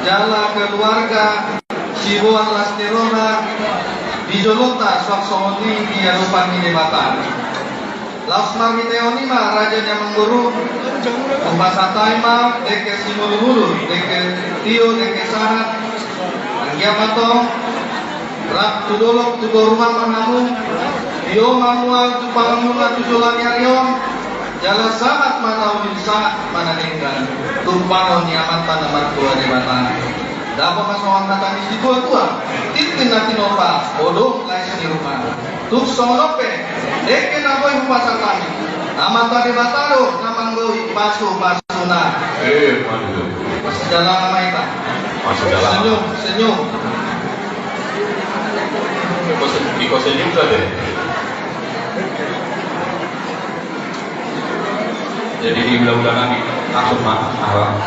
jala keluarga Sibuan Lastirona Bijolota sok somoti Biarupan Minebatan Laksmar Miteonima Raja Nyamanguru Umpasataima Deke Simulumulu Deke Tio Deke Sahat Anggiamato Rak Tudolok Tudorumah Mangamu Tio Mamual Tupalamuna Tujolanyarion Jala saat mana bisa mana nenggan tumpang nyaman pada martua debatan. Dapat masawan mata di tua titin nanti nova bodoh lain di rumah. Tuk sonope deke naboy pasar kami. Nama tadi batalo namanggoi pasuna. Masih jalan nama itu. Masih jalan. Senyum. Iko senyum saja. Jadi di bulan-bulan nanti langsung mah